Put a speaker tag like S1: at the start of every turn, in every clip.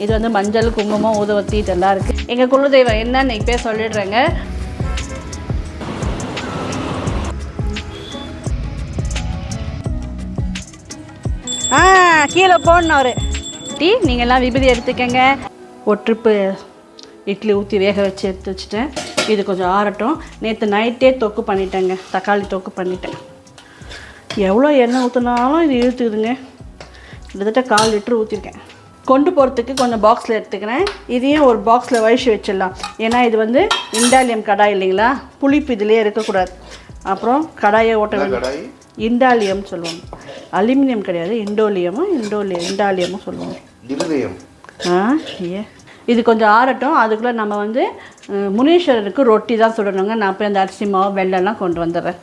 S1: இது வந்து மஞ்சள், குங்குமம், ஊதுவத்தி இதெல்லாம் இருக்குது. எங்கள் குலதெய்வம் என்னன்னு இப்போ சொல்லிடுறேங்க. கீழே போடணும் நீங்கள் எல்லாம் விபூதி எடுத்துக்கங்க. ஒற்றுப்பு இட்லி ஊற்றி வேக வச்சு எடுத்து வச்சுட்டேன். இது கொஞ்சம் ஆறட்டும். நேற்று நைட்டே தொக்கு பண்ணிட்டேங்க, தக்காளி தொக்கு பண்ணிட்டேன். எவ்வளோ எண்ணெய் ஊற்றினாலும் இது இழுத்துக்குதுங்க. கிட்டத்தட்ட 1/4 லிட்டர் ஊற்றிருக்கேன். கொண்டு போகிறதுக்கு கொஞ்சம் பாக்ஸில் எடுத்துக்கிறேன். இதையும் ஒரு பாக்ஸில் வழிச்சு வச்சிடலாம். ஏன்னா இது வந்து இண்டாலியம் கடாய் இல்லைங்களா, புளிப்பு இதிலே இருக்கக்கூடாது. அப்புறம் கடாயை ஓட்ட வேண்டிய இண்டாலியம் சொல்லுவாங்க. அலுமினியம் கிடையாது, இண்டாலியமும் சொல்லுவாங்க. இது கொஞ்சம் ஆறட்டும். அதுக்குள்ளே நம்ம வந்து முனீஸ்வரருக்கு ரொட்டி தான் சுடணுங்க. நான் போய் அந்த அரிசி மாவு வெள்ளம்லாம் கொண்டு வந்துடுறேன்.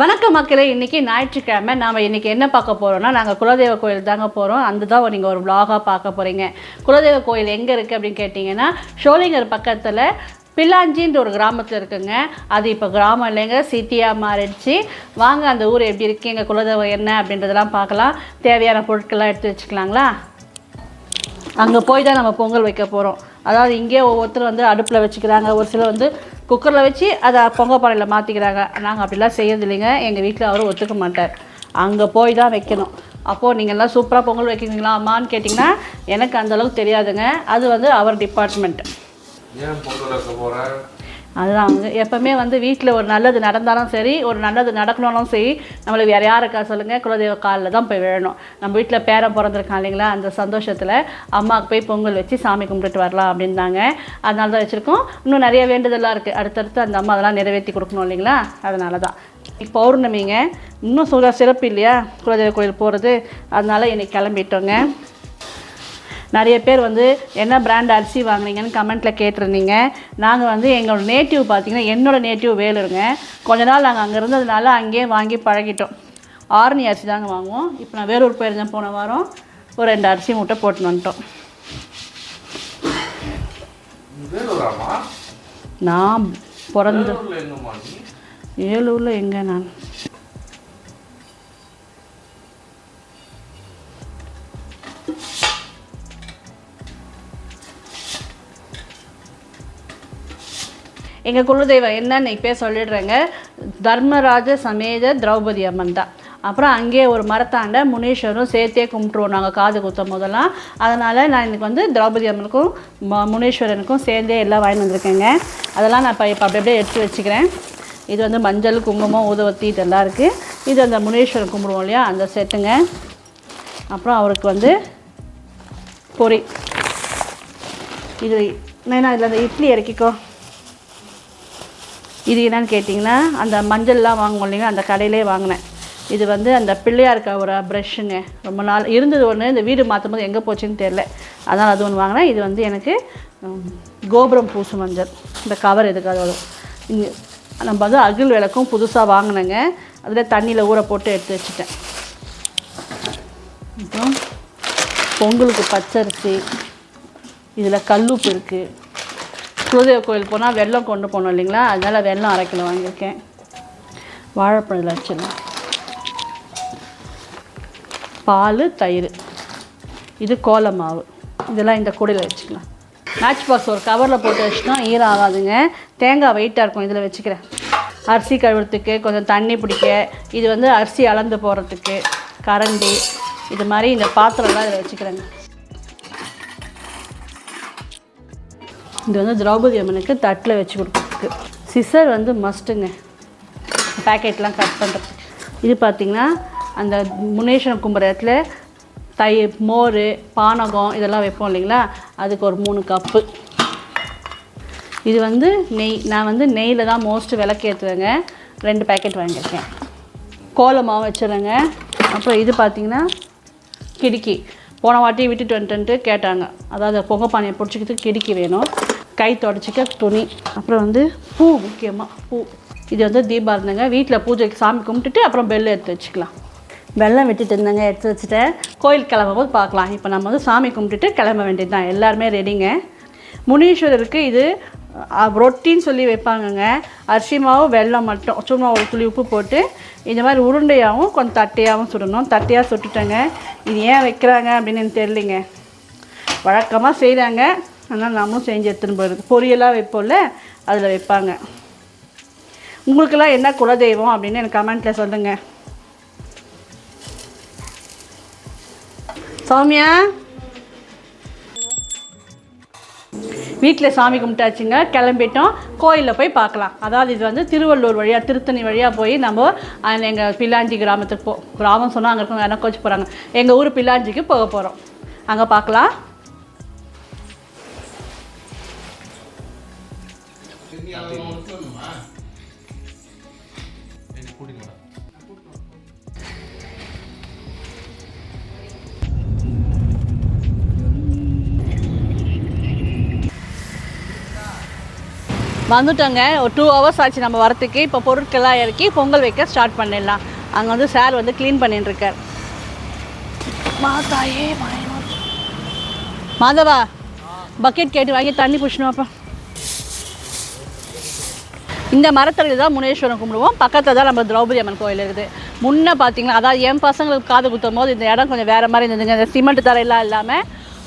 S1: வணக்கம் மக்களே, இன்றைக்கி ஞாயிற்றுக்கிழமை. நாம் இன்றைக்கி என்ன பார்க்க போகிறோன்னா, நாங்கள் குலதெய்வ கோயில் தாங்க போகிறோம். அந்த தான் நீங்கள் ஒரு vlog-ஆக பார்க்க போகிறீங்க. குலதெய்வ கோயில் எங்கே இருக்குது அப்படின்னு கேட்டிங்கன்னா, ஷோலிங்கர் பக்கத்தில் பில்லாஞ்சின்ற ஒரு கிராமத்தில் இருக்குங்க. அது இப்போ கிராமம் இல்லைங்க, சிட்டியாக மாறிடுச்சு. வாங்க அந்த ஊர் எப்படி இருக்குது, எங்கள் குலதெய்வம் என்ன அப்படின்றதெல்லாம் பார்க்கலாம். தேவையான பொருட்கள்லாம் எடுத்து வச்சுக்கலாங்களா. அங்கே போய் தான் நம்ம பொங்கல் வைக்க போகிறோம். அதாவது இங்கே ஒவ்வொருத்தரும் வந்து அடுப்பில் வச்சுக்கிறாங்க, ஒரு சிலர் வந்து குக்கரில் வச்சு அதை பொங்கல் பானையில் மாற்றிக்கிறாங்க. நாங்கள் அப்படிலாம் செய்யறது இல்லைங்க. எங்கள் வீட்டில் அவரும் ஒத்துக்க மாட்டார். அங்கே போய் தான் வைக்கணும். அப்போது நீங்கள்லாம் சூப்பராக பொங்கல் வைக்கிறீங்களா அம்மான்னு கேட்டிங்கன்னா, எனக்கு அந்தளவுக்கு தெரியாதுங்க. அது வந்து அவர் டிபார்ட்மெண்ட். அதுதான் அவங்க எப்போவுமே வந்து வீட்டில் ஒரு நல்லது நடந்தாலும் சரி, ஒரு நல்லது நடக்கணும்னாலும் சரி, நம்மளுக்கு வேறு யார் இருக்கா சொல்லுங்கள், குலதெய்வ காலில் தான் போய் விழணும். நம்ம வீட்டில் பேரன் பிறந்திருக்கான் இல்லைங்களா, அந்த சந்தோஷத்தில் அம்மாவுக்கு போய் பொங்கல் வச்சு சாமி கும்பிட்டுட்டு வரலாம் அப்படின்னாங்க. அதனால தான் வச்சுருக்கோம். இன்னும் நிறைய வேண்டுதலாக இருக்குது. அடுத்தடுத்து அந்த அம்மா அதெல்லாம் நிறைவேற்றி கொடுக்கணும் இல்லைங்களா, அதனால தான். இப்போ பௌர்ணமிங்க, இன்னும் சிறப்பு இல்லையா குலதெய்வ கோயில் போகிறது. அதனால் இன்றைக்கி கிளம்பிட்டோங்க. நிறைய பேர் வந்து என்ன பிராண்ட் அரிசி வாங்குறீங்கன்னு கமெண்ட்டில் கேட்டிருந்தீங்க. நாங்கள் வந்து எங்களோட நேட்டிவ் பார்த்திங்கன்னா, என்னோடய நேட்டிவ் வேலூருங்க. கொஞ்ச நாள் நாங்கள் அங்கே இருந்ததுனால அங்கேயே வாங்கி பழகிட்டோம். ஆரணி அரிசி தாங்க வாங்குவோம். இப்போ நான் வேலூர் போயிருந்தேன் போன வாரம். ஒரு 2 அரிசி மூட்டை போட்டுன்னு வந்துட்டோம். நான் பிறந்த வேலூரில் எங்கே நான் எங்கள் குலதெய்வம் என்னன்னு இப்போ சொல்லிடுறேங்க. தர்மராஜ சமேத திரௌபதி அம்மன் தான். அப்புறம் அங்கேயே ஒரு மரத்தாண்ட முனீஸ்வரரும் சேர்த்தே கும்பிட்ருவோம் நாங்கள் காது குத்தும் போதெல்லாம். அதனால் நான் இன்றைக்கி வந்து திரௌபதி அம்மனுக்கும் முனீஸ்வரனுக்கும் சேர்ந்தே எல்லாம் வாங்கிட்டு வந்திருக்கேங்க. அதெல்லாம் நான் இப்போ அப்படியே எடுத்து வச்சுக்கிறேன். இது வந்து மஞ்சள், குங்குமம், ஊதுவத்தி இதெல்லாம் இருக்குது. இது அந்த முனீஸ்வரன் கும்பிடுவோம் இல்லையா, அந்த செட்டுங்க. அப்புறம் அவருக்கு வந்து பொரி. இது நான் இதில் அந்த இட்லி இறக்கிக்கோ. இது என்னன்னு கேட்டிங்கன்னா, அந்த மஞ்சள்லாம் வாங்குவோம் இல்லைங்க, அந்த கடையிலே வாங்கினேன். இது வந்து அந்த பிள்ளையாருக்கு ஒரு ப்ரெஷ்ஷுங்க. ரொம்ப நாள் இருந்தது ஒன்று, இந்த வீடு மாற்றும் போது எங்கே போச்சுன்னு தெரில, அதனால் அது ஒன்று வாங்கினேன். இது வந்து எனக்கு கோபுரம் பூசு மஞ்சள். இந்த கவர் எதுக்காக வரும். இங்கே நம்ம வந்து அகில் விளக்கும் புதுசாக வாங்கினேங்க. அதில் தண்ணியில் ஊற போட்டு எடுத்து வச்சுட்டேன். அப்புறம் பொங்கலுக்கு பச்சரிசி, இதில் கல்லுப்பு இருக்குது. குலதெய்வ கோயில் போனால் வெல்லம் கொண்டு போனோம் இல்லைங்களா, அதனால் வெல்லம் 1/2 கிலோ வாங்கியிருக்கேன். வாழைப்பழம் இதில் வச்சிடலாம். பால், தயிர், இது கோல மாவு, இதெல்லாம் இந்த கூடையில் வச்சுக்கலாம். மேட்ச் பாக்ஸ் ஒரு கவரில் போட்டு வச்சுட்டோம், ஈரம் ஆகாதுங்க. தேங்காய் வெயிட்டாக இருக்கும், இதில் வச்சுக்கிறேன். அரிசி கழுவுறதுக்கு கொஞ்சம் தண்ணி பிடிக்க, இது வந்து அரிசி அளந்து போடுறதுக்கு கரண்டி, இது மாதிரி இந்த பாத்திரம்லாம் இதில் வச்சுக்கிறேங்க. இது வந்து திரௌபதி அம்மனுக்கு தட்டில் வச்சு கொடுக்குறதுக்கு. சிசர் வந்து மஸ்ட்டுங்க, பேக்கெட்லாம் கட் பண்ணுறதுக்கு. இது பார்த்திங்கன்னா அந்த முனீஸ்வரன் கும்பிட்ற இடத்துல தயிர், மோர், பானகம் இதெல்லாம் வைப்போம் இல்லைங்களா, அதுக்கு ஒரு 3 கப்பு. இது வந்து நெய். நான் வந்து நெய்யில் தான் மோஸ்ட்டு விளக்கேற்றுவேங்க. 2 பேக்கெட் வாங்கியிருக்கேன். கோலமாவும் வச்சுருங்க. அப்புறம் இது பார்த்திங்கன்னா கிடுக்கி. போன வாட்டி விட்டுட்டு வந்துட்டு கேட்டாங்க, அதாவது பொங்கல் பானையை பிடிச்சிக்கிறதுக்கு கிடுக்கி வேணும், கை தொடச்சிக்க துணி, அப்புறம் வந்து பூ, முக்கியமாக பூ. இது வந்து தீபாவளிங்க. வீட்டில் பூஜைக்கு சாமி கும்பிட்டுட்டு அப்புறம் பெல் எடுத்து வச்சுக்கலாம். வெள்ளம் விட்டுட்டு இருந்தேங்க, எடுத்து வச்சுட்டேன். கோயில் கிளம்பும் போது பார்க்கலாம். இப்போ நம்ம வந்து சாமி கும்பிட்டுட்டு கிளம்ப வேண்டியது தான். எல்லாருமே ரெடிங்க. முனீஸ்வரருக்கு இது ரொட்டின்னு சொல்லி வைப்பாங்கங்க. அரிசி மாவு வெல்லம் மட்டும் சும்மா ஒரு துளி உப்பு போட்டு இந்த மாதிரி உருண்டையாகவும் கொஞ்சம் தட்டையாகவும் சுடணும். தட்டையாக சுட்டுட்டேங்க. இது ஏன் வைக்கிறாங்க அப்படின்னு எனக்கு தெரியலிங்க. வழக்கமாக செய்கிறாங்க. அதனால் நம்மளும் செஞ்சு எடுத்துன்னு போயிடுது. பொரியலாக வைப்போம்ல அதில் வைப்பாங்க. உங்களுக்கெல்லாம் என்ன குலதெய்வம் அப்படின்னு எனக்கு கமெண்ட்டில் சொல்லுங்கள். சௌமியா வீட்டில் சாமி கும்பிட்டாச்சுங்க. கிளம்பிட்டோம். கோயிலில் போய் பார்க்கலாம். அதாவது இது வந்து திருவள்ளூர் வழியாக திருத்தணி வழியாக போய் நம்ம எங்கள் பில்லாஞ்சி கிராமத்துக்கு கிராமம் சொன்னால் அங்கே இருக்கவங்க எனக்கு வச்சு போகிறாங்க. எங்கள் ஊர் பில்லாஞ்சிக்கு போக போகிறோம். அங்கே பார்க்கலாம். வந்துட்டோங்க. ஒரு 2 hours ஆச்சு நம்ம வரத்துக்கு. இப்போ பொருட்கள்லாம் இறக்கி பொங்கல் வைக்க ஸ்டார்ட் பண்ணிடலாம். அங்கே வந்து சார் வந்து க்ளீன் பண்ணிட்டுருக்கார். மாதாயே மாதவா பக்கெட் கேட்டு வாங்கி தண்ணி பிடிச்சணும்ப்பா. இந்த மரத்தடியில் தான் முனேஸ்வரன் கும்பிடுவோம். பக்கத்தில் தான் நம்ம திரௌபதி அம்மன் கோயில் இருக்குது. முன்னே பார்த்தீங்கன்னா அதாவது என் பசங்களுக்கு காது குத்தும் போது இந்த இடம் கொஞ்சம் வேறு மாதிரி இருந்ததுங்க. இந்த சிமெண்ட் தரையெல்லாம் இல்லாமல்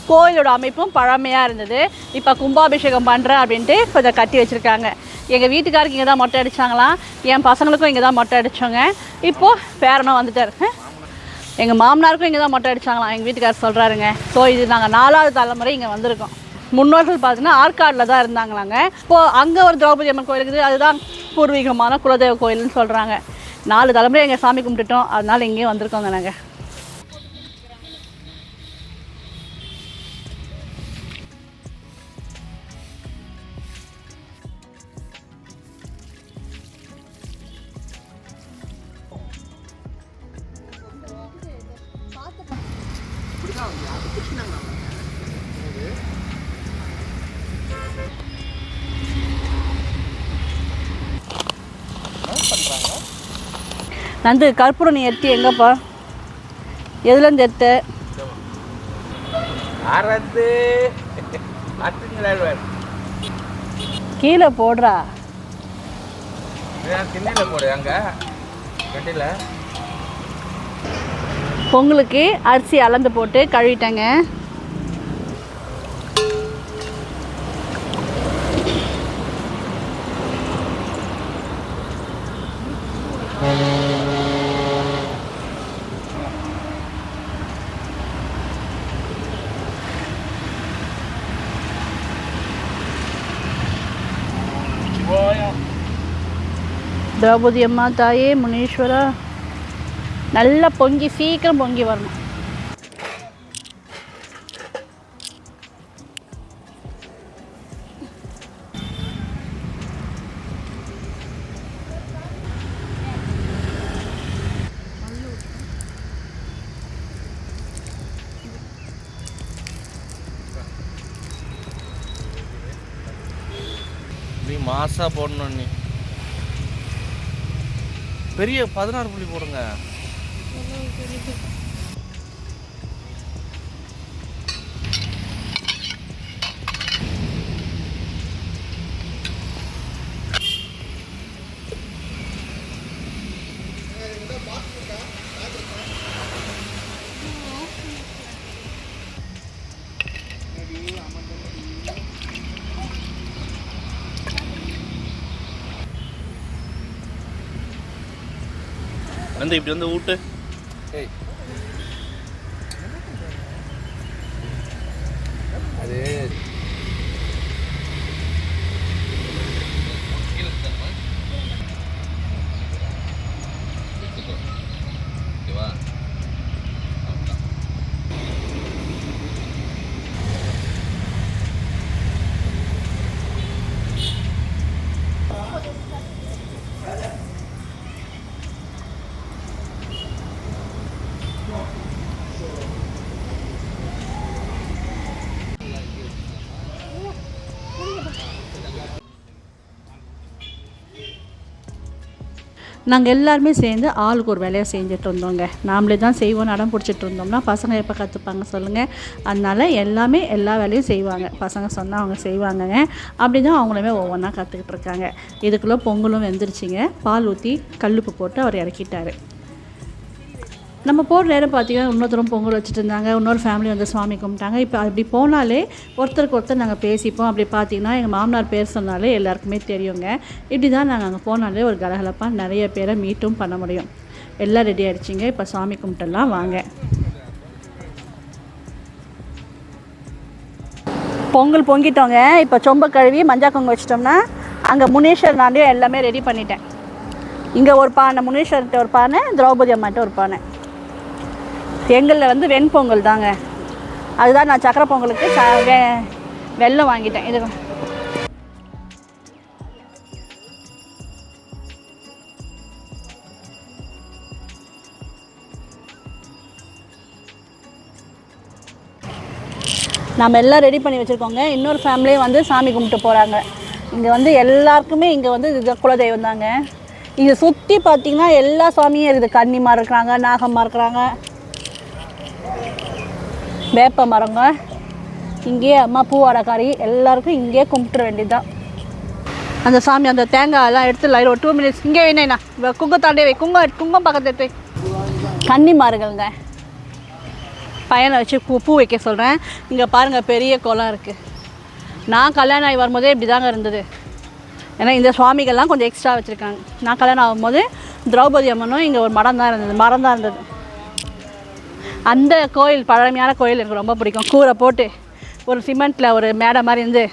S1: கோயிலோட அமைப்பும் பழமையாக இருந்தது. இப்போ கும்பாபிஷேகம் பண்ணுறேன் அப்படின்ட்டு கொஞ்சம் கட்டி வச்சுருக்காங்க. எங்கள் வீட்டுக்காருக்கு இங்கே தான் மொட்டை அடித்தாங்களாம். என் பசங்களுக்கும் இங்கே தான் மொட்டை அடித்தோங்க. இப்போது பேரனும் வந்துட்டார். எங்கள் மாமனாருக்கும் இங்கே தான் மொட்டை அடித்தாங்களாம். எங்கள் வீட்டுக்காரர் சொல்கிறாருங்க. ஸோ இது நாங்கள் 4வது தலைமுறை இங்கே வந்திருக்கோம். முன்னோர்கள் பார்த்தீங்கன்னா ஆற்காடில் தான் இருந்தாங்களாங்க. இப்போது அங்கே ஒரு திரௌபதி அம்மன் கோயில் இருக்குது. அதுதான் பூர்வீகமான குலதெய்வ கோயில்னு சொல்கிறாங்க. 4 தலைமுறை எங்கள் சாமி கும்பிட்டுட்டோம். அதனால் இங்கேயும் வந்திருக்கோங்க நாங்கள். நந்து கற்பூரம் நீ எடுத்து எங்கப்பா? எதுலேருந்து எடுத்த? கீழே போடுறா. பொங்கலுக்கு அரிசி அளந்து போட்டு கழுவிட்டேங்க. திரௌபதி அம்மா தாயே முனீஸ்வரா நல்லா பொங்கி சீக்கிரம் பொங்கி வரணும்.
S2: நீ மாசா போடணும். நீ பெரிய 16 புள்ளி போடுங்க. வந்து இப்படி வந்து ஊட்டு. அது
S1: நாங்கள் எல்லாருமே சேர்ந்து ஆளுக்கு ஒரு வேலையை செஞ்சுட்டு இருந்தோங்க. நாமளே தான் செய்வோம் அடம் பிடிச்சிட்டு இருந்தோம்னா பசங்க எப்போ கற்றுப்பாங்க சொல்லுங்கள். அதனால் எல்லாமே எல்லா வேலையும் செய்வாங்க. பசங்க சொன்னால் அவங்க செய்வாங்கங்க. அப்படி தான் அவங்களுமே ஒவ்வொன்றா கற்றுக்கிட்டு இருக்காங்க. இதுக்குள்ளே பொங்கலும் வெந்துருச்சிங்க. பால் ஊற்றி கல்லுப்பு போட்டு அவர் இறக்கிட்டார். நம்ம போகிற நேரம் பார்த்திங்கன்னா இன்னொருத்தரும் பொங்கல் வச்சுட்டு இருந்தாங்க. இன்னொரு ஃபேமிலி வந்து சுவாமி கும்பிட்டாங்க. இப்போ அப்படி போனாலே ஒருத்தருக்கு ஒருத்தர் நாங்கள் பேசிப்போம். அப்படி பார்த்திங்கன்னா எங்கள் மாமனார் பேர் சொன்னாலே எல்லாருக்குமே தெரியுங்க. இப்படி தான் நாங்கள் அங்கே போனாலே ஒரு கலகலப்பாக நிறைய பேரை மீட்டும் பண்ண முடியும். எல்லாம் ரெடி ஆகிடுச்சிங்க. இப்போ சாமி கும்பிட்டுலாம் வாங்க. பொங்கல் பொங்கிட்டோங்க. இப்போ சொம்ப கழுவி மஞ்சள் பொங்கல் வச்சிட்டோம்னா அங்கே முனீஸ்வர் நாண்டையும் எல்லாமே ரெடி பண்ணிட்டேன். இங்கே ஒரு பானை, முனீஸ்வர்கிட்ட ஒரு பானை, திரௌபதி அம்மாட்ட ஒரு பானை. எங்களில் வந்து வெண்பொங்கல் தாங்க. அதுதான் நான் சக்கரை பொங்கலுக்கு வெல்லம் வாங்கிட்டேன். இது நம்ம எல்லாம் ரெடி பண்ணி வச்சுருக்கோங்க. இன்னொரு ஃபேமிலியும் வந்து சாமி கும்பிட்டு போகிறாங்க. இங்கே வந்து எல்லாருக்குமே இங்கே வந்து இது குலதெய்வம் தாங்க. இதை சுற்றி பார்த்திங்கன்னா எல்லா சாமியும் இருக்குது. கன்னிமா இருக்கிறாங்க, நாகம்மா இருக்கிறாங்க, வேப்ப மரங்க. இங்கேயே அம்மா பூவாடக்காரி எல்லாருக்கும் இங்கேயே கும்பிட்டுற வேண்டியது தான். அந்த சாமி அந்த தேங்காயெல்லாம் எடுத்து லைன் ஒரு 2 minutes இங்கே வேணா குங்கத்தாண்டே வை. குங்கம் பக்கத்து எடுத்து கன்னிமாருங்கள்ங்க. பையனை வச்சு பூ வைக்க சொல்கிறேன். இங்கே பாருங்கள் பெரிய குளம் இருக்குது. நான் கல்யாணம் ஆகி வரும்போதே இப்படி தாங்க இருந்தது. ஏன்னா இந்த சுவாமிகள்லாம் கொஞ்சம் எக்ஸ்ட்ரா வச்சுருக்காங்க. நான் கல்யாணம் ஆகும்போது திரௌபதி அம்மனும் இங்கே ஒரு மரம் தான் இருந்தது. அந்த கோயில் பழமையான கோயில் எனக்கு ரொம்ப பிடிக்கும். கூரை போட்டு ஒரு சிமெண்ட்டில் ஒரு மேடை மாதிரி இருந்து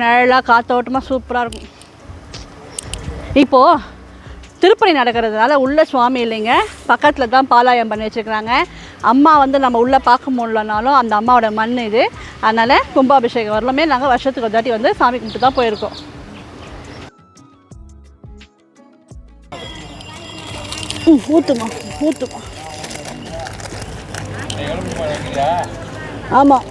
S1: நல்லா காற்றோட்டமாக சூப்பராக இருக்கும். இப்போது திருப்பணி நடக்கிறதுனால உள்ள சுவாமி இல்லைங்க, பக்கத்தில் தான் பாலாயம் பண்ணி வச்சுருக்குறாங்க. அம்மா வந்து நம்ம உள்ளே பார்க்க முடியலனாலும் அந்த அம்மாவோட மண் இது. அதனால் கும்பாபிஷேகம் வரலுமே நாங்கள் வருஷத்துக்கு ஒரு தாட்டி வந்து சாமி கும்பிட்டு தான் போயிருக்கோம். ஊற்றுமா ஆமாம்.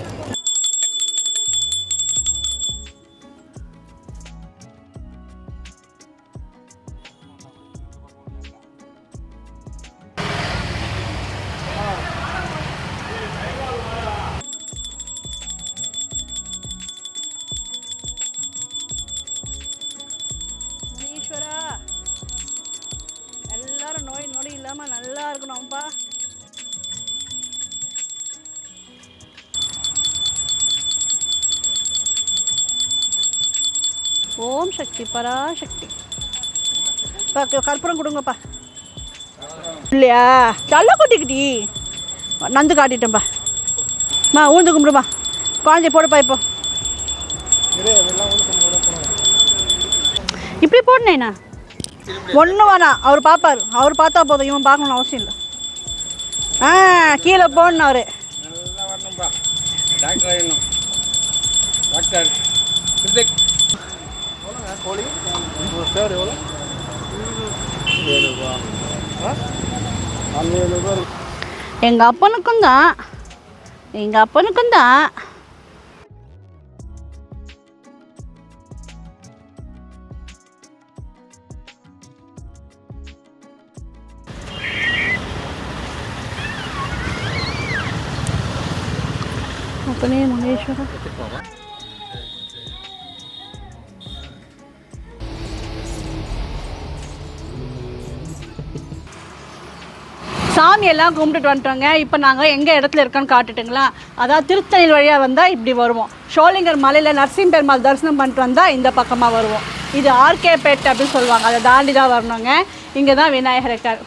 S1: முனீஸ்வரா எல்லாரும் நோய் நொடி இல்லாமல் நல்லா இருக்கணும்ப்பா. ஓம் சக்தி பராசக்தி. கற்பூரம் கொடுங்கப்பா. இல்லையா நல்லா கொட்டிக்கிட்டி நந்து காட்டிட்டேன்ப்பா. ஊந்து கும்பிடுப்பா. குழந்தை போடுப்பா. இப்போ இப்படி போடணேண்ணா ஒன்றும் வேணாம். அவர் பார்ப்பார். அவர் பார்த்தா போதும். இவன் பார்க்கணும்னு அவசியம் இல்லை. கீழே போடணும். அவர் எங்கள் அப்பனுக்கும் தான் अपने मुनेश्वर சாமியெல்லாம் கும்பிட்டுட்டு வந்துட்டோங்க. இப்போ நாங்கள் எங்கே இடத்துல இருக்கோன்னு காட்டுட்டுங்களா. அதாவது திருத்தணில் வழியாக வந்தால் இப்படி வருவோம். ஷோலிங்கர் மலையில் நரசிம்பெருமாள் தரிசனம் பண்ணிட்டு வந்தால் இந்த பக்கமாக வருவோம். இது ஆர்கே பேட் அப்படின்னு சொல்லுவாங்க. அதை தாண்டி தான் வரணுங்க. இங்கே தான் விநாயகர் இருக்கார்.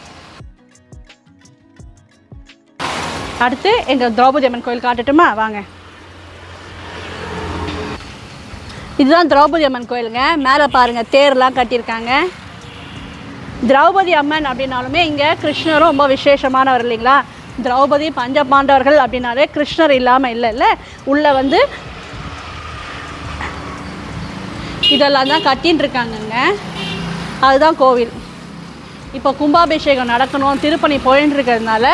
S1: அடுத்து எங்கள் திரௌபதி அம்மன் கோயில் காட்டுட்டுமா வாங்க. இதுதான் திரௌபதி அம்மன் கோயிலுங்க. மேலே பாருங்கள் தேர்லாம் கட்டியிருக்காங்க. திரௌபதி அம்மன் அப்படின்னாலுமே இங்கே கிருஷ்ணரும் ரொம்ப விசேஷமானவர் இல்லைங்களா. திரௌபதி பஞ்ச பாண்டவர்கள் அப்படின்னாலே கிருஷ்ணர் இல்லாமல் இல்லை. உள்ளே வந்து இதெல்லாம் தான் கட்டின்னு இருக்காங்கங்க. அதுதான் கோவில். இப்போ கும்பாபிஷேகம் நடக்கணும், திருப்பணி போயின்னு இருக்கிறதுனால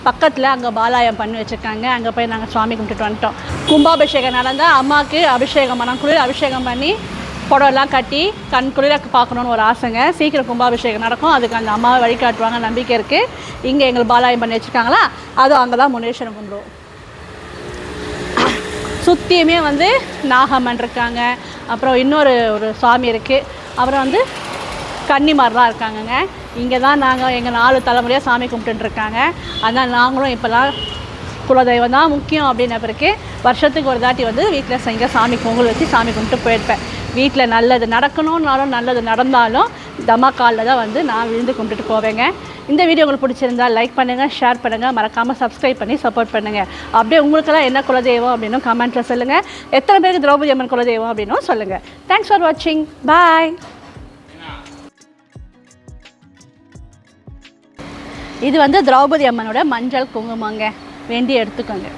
S1: பக்கத்தில் அங்கே பாலாயம் பண்ணி வச்சுருக்காங்க. அங்கே போய் நாங்கள் சுவாமி கும்பிட்டுட்டு வந்துட்டோம். கும்பாபிஷேகம் நடந்தால் அம்மாவுக்கு அபிஷேகம் பண்ண குளிர் அபிஷேகம் பண்ணி புடவைலாம் கட்டி கண் குளிர பார்க்கணுன்னு ஒரு ஆசைங்க. சீக்கிரம் கும்பாபிஷேகம் நடக்கும், அதுக்கு அந்த அம்மாவை வழிகாட்டுவாங்க, நம்பிக்கை இருக்குது. இங்கே எங்களுக்கு பாலாயம் பண்ணி வச்சுருக்காங்களா, அதுவும் அங்கே தான் முனீஸ்வரன் கும்பிடுவோம். சுற்றியுமே வந்து நாகம்மன் இருக்காங்க, அப்புறம் இன்னொரு சாமி இருக்குது, அப்புறம் வந்து கன்னிமாரெலாம் இருக்காங்கங்க. இங்கே தான் நாங்கள் எங்கள் 4 தலைமுறையாக சாமி கும்பிட்டுருக்காங்க. அதனால் நாங்களும் இப்போலாம் குலதெய்வம் தான் முக்கியம் அப்படின்ன பிறகு வருஷத்துக்கு ஒரு தாட்டி வந்து வீட்டில் செஞ்ச சாமி பொங்கல் வச்சு சாமி கும்பிட்டு போயிருப்பேன். வீட்டில் நல்லது நடக்கணும்னாலும் நல்லது நடந்தாலும் தமாக்காலில் தான் வந்து நான் விழுந்து கும்பிட்டுட்டு போவேங்க. இந்த வீடியோ உங்களுக்கு பிடிச்சிருந்தால் லைக் பண்ணுங்கள், ஷேர் பண்ணுங்கள், மறக்காமல் சப்ஸ்கிரைப் பண்ணி சப்போர்ட் பண்ணுங்கள். அப்படியே உங்களுக்கெல்லாம் என்ன குலதெய்வம் அப்படின்னும் கமெண்ட்டில் சொல்லுங்கள். எத்தனை பேருக்கு திரௌபதி அம்மன் குலதெய்வம் அப்படின்னும் சொல்லுங்கள். தேங்க்ஸ் ஃபார் வாட்சிங். பாய். இது வந்து திரௌபதி அம்மனோட மஞ்சள் குங்குமங்க, வேண்டி எடுத்துக்கோங்க.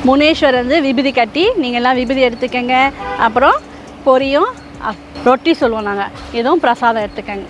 S1: முனீஸ்வரர் வந்து விபூதி கட்டி நீங்கள்லாம் விபூதி எடுத்துக்கோங்க. அப்புறம் பொரியும் ரொட்டி சொல்லுவோம் நாங்கள், இதுவும் பிரசாதம் எடுத்துக்கோங்க.